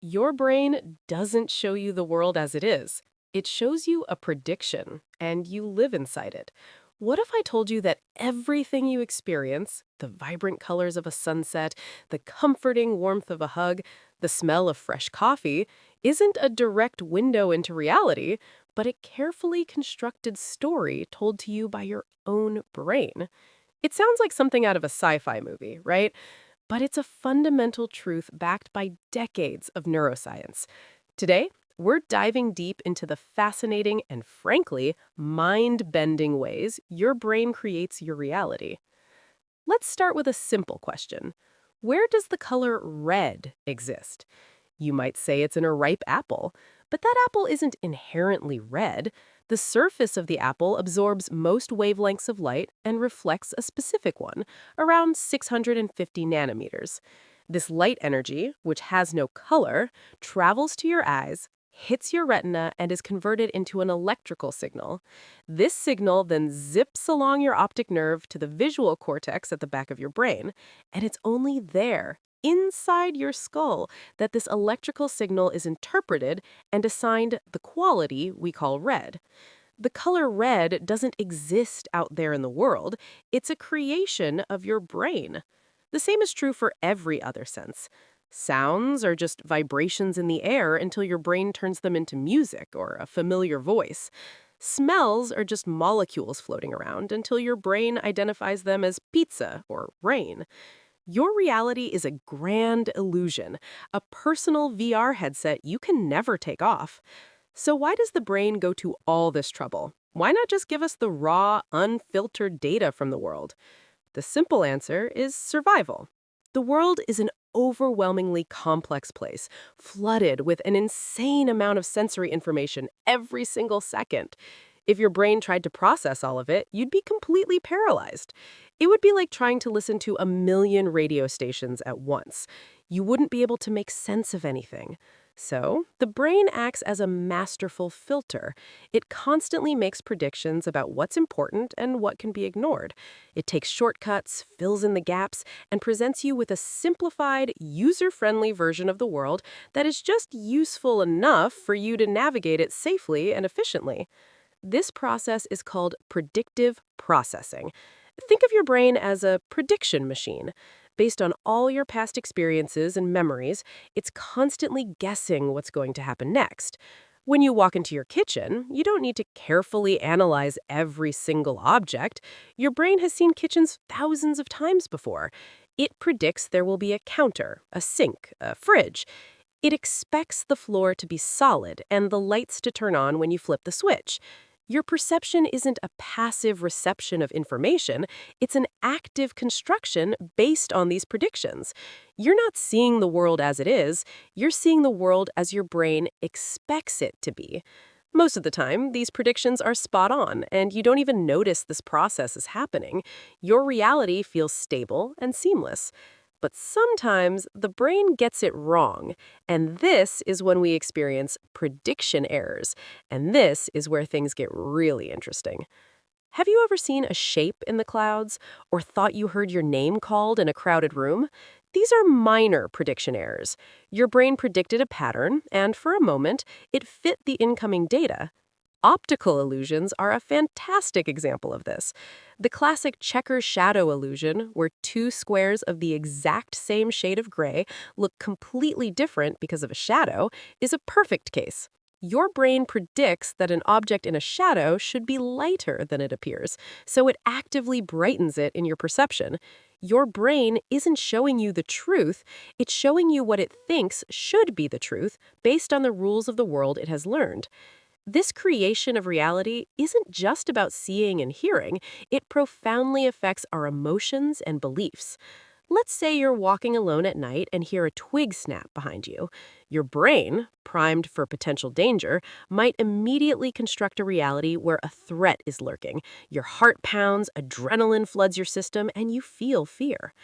Your brain doesn't show you the world as it is. It shows you a prediction, and you live inside it. What if I told you that everything you experience, the vibrant colors of a sunset, the comforting warmth of a hug, the smell of fresh coffee, isn't a direct window into reality, but a carefully constructed story told to you by your own brain? It sounds like something out of a sci-fi movie, right? But it's a fundamental truth backed by decades of neuroscience. Today, we're diving deep into the fascinating and, frankly, mind-bending ways your brain creates your reality. Let's start with a simple question. Where does the color red exist? You might say it's in a ripe apple, but that apple isn't inherently red. The surface of the apple absorbs most wavelengths of light and reflects a specific one, around 650 nanometers. This light energy, which has no color, travels to your eyes, hits your retina, and is converted into an electrical signal. This signal then zips along your optic nerve to the visual cortex at the back of your brain, and it's only there, inside your skull, that this electrical signal is interpreted and assigned the quality we call red. The color red doesn't exist out there in the world. It's a creation of your brain. The same is true for every other sense. Sounds are just vibrations in the air until your brain turns them into music or a familiar voice. Smells are just molecules floating around until your brain identifies them as pizza or rain. Your reality is a grand illusion, a personal VR headset you can never take off. So why does the brain go to all this trouble? Why not just give us the raw, unfiltered data from the world? The simple answer is survival. The world is an overwhelmingly complex place, flooded with an insane amount of sensory information every single second. If your brain tried to process all of it, you'd be completely paralyzed. It would be like trying to listen to a million radio stations at once. You wouldn't be able to make sense of anything. So, the brain acts as a masterful filter. It constantly makes predictions about what's important and what can be ignored. It takes shortcuts, fills in the gaps, and presents you with a simplified, user-friendly version of the world that is just useful enough for you to navigate it safely and efficiently. This process is called predictive processing. Think of your brain as a prediction machine. Based on all your past experiences and memories, it's constantly guessing what's going to happen next. When you walk into your kitchen, you don't need to carefully analyze every single object. Your brain has seen kitchens thousands of times before. It predicts there will be a counter, a sink, a fridge. It expects the floor to be solid and the lights to turn on when you flip the switch. Your perception isn't a passive reception of information, it's an active construction based on these predictions. You're not seeing the world as it is, you're seeing the world as your brain expects it to be. Most of the time, these predictions are spot on, and you don't even notice this process is happening. Your reality feels stable and seamless. But sometimes the brain gets it wrong, and this is when we experience prediction errors, and this is where things get really interesting. Have you ever seen a shape in the clouds or thought you heard your name called in a crowded room? These are minor prediction errors. Your brain predicted a pattern, and for a moment, it fit the incoming data. Optical illusions are a fantastic example of this. The classic checker shadow illusion, where two squares of the exact same shade of gray look completely different because of a shadow, is a perfect case. Your brain predicts that an object in a shadow should be lighter than it appears, so it actively brightens it in your perception. Your brain isn't showing you the truth, it's showing you what it thinks should be the truth based on the rules of the world it has learned. This creation of reality isn't just about seeing and hearing, it profoundly affects our emotions and beliefs. Let's say you're walking alone at night and hear a twig snap behind you. Your brain, primed for potential danger, might immediately construct a reality where a threat is lurking. Your heart pounds, adrenaline floods your system, and you feel fear.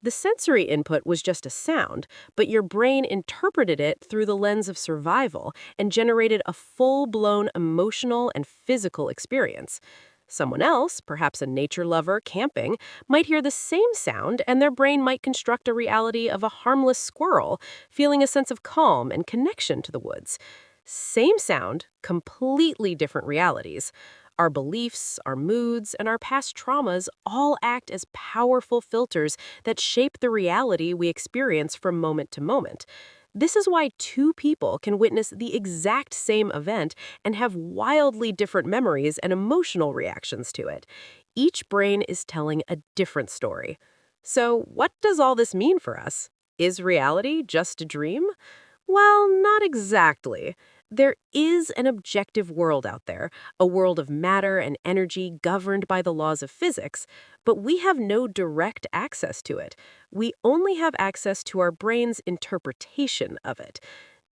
The sensory input was just a sound, but your brain interpreted it through the lens of survival and generated a full-blown emotional and physical experience. Someone else, perhaps a nature lover camping, might hear the same sound and their brain might construct a reality of a harmless squirrel, feeling a sense of calm and connection to the woods. Same sound, completely different realities. Our beliefs, our moods, and our past traumas all act as powerful filters that shape the reality we experience from moment to moment. This is why two people can witness the exact same event and have wildly different memories and emotional reactions to it. Each brain is telling a different story. So, what does all this mean for us? Is reality just a dream? Well, not exactly. There is an objective world out there, a world of matter and energy governed by the laws of physics, but we have no direct access to it. We only have access to our brain's interpretation of it.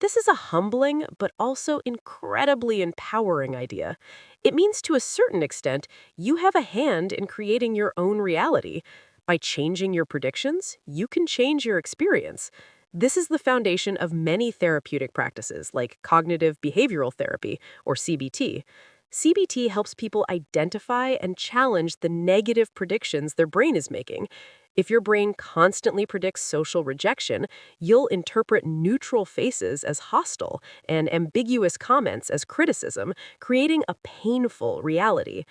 This is a humbling, but also incredibly empowering idea. It means to a certain extent, you have a hand in creating your own reality. By changing your predictions, you can change your experience. This is the foundation of many therapeutic practices like cognitive behavioral therapy, or CBT. CBT helps people identify and challenge the negative predictions their brain is making. If your brain constantly predicts social rejection, you'll interpret neutral faces as hostile and ambiguous comments as criticism, creating a painful reality.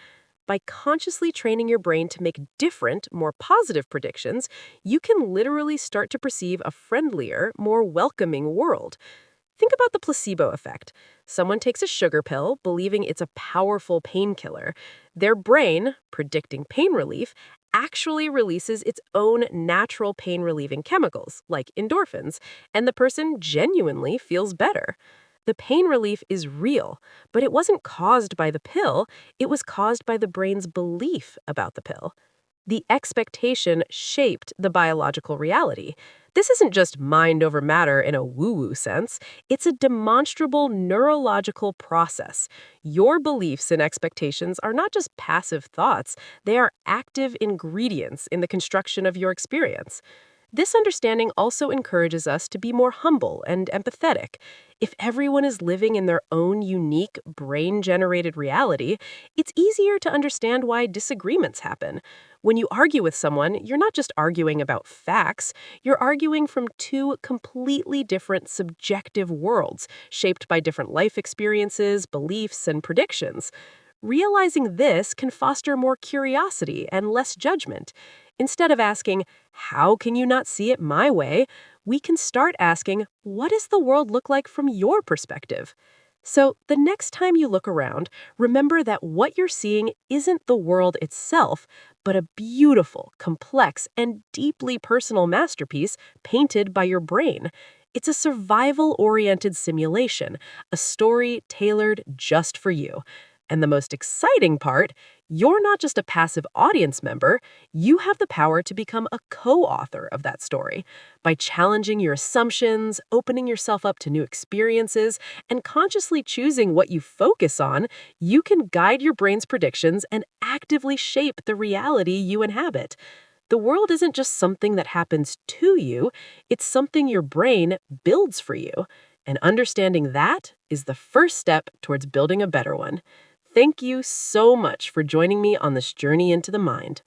By consciously training your brain to make different, more positive predictions, you can literally start to perceive a friendlier, more welcoming world. Think about the placebo effect. Someone takes a sugar pill, believing it's a powerful painkiller. Their brain, predicting pain relief, actually releases its own natural pain relieving chemicals, like endorphins, and the person genuinely feels better. The pain relief is real, but it wasn't caused by the pill, it was caused by the brain's belief about the pill. The expectation shaped the biological reality. This isn't just mind over matter in a woo woo sense, it's a demonstrable neurological process. Your beliefs and expectations are not just passive thoughts, they are active ingredients in the construction of your experience. This understanding also encourages us to be more humble and empathetic. If everyone is living in their own unique, brain generated reality, it's easier to understand why disagreements happen. When you argue with someone, you're not just arguing about facts, you're arguing from two completely different subjective worlds, shaped by different life experiences, beliefs, and predictions. Realizing this can foster more curiosity and less judgment. Instead of asking, how can you not see it my way? We can start asking, what does the world look like from your perspective? So, the next time you look around, remember that what you're seeing isn't the world itself, but a beautiful, complex, and deeply personal masterpiece painted by your brain. It's a survival oriented simulation, a story tailored just for you. And the most exciting part, you're not just a passive audience member, you have the power to become a co author of that story. By challenging your assumptions, opening yourself up to new experiences, and consciously choosing what you focus on, you can guide your brain's predictions and actively shape the reality you inhabit. The world isn't just something that happens to you, it's something your brain builds for you. And understanding that is the first step towards building a better one. Thank you so much for joining me on this journey into the mind.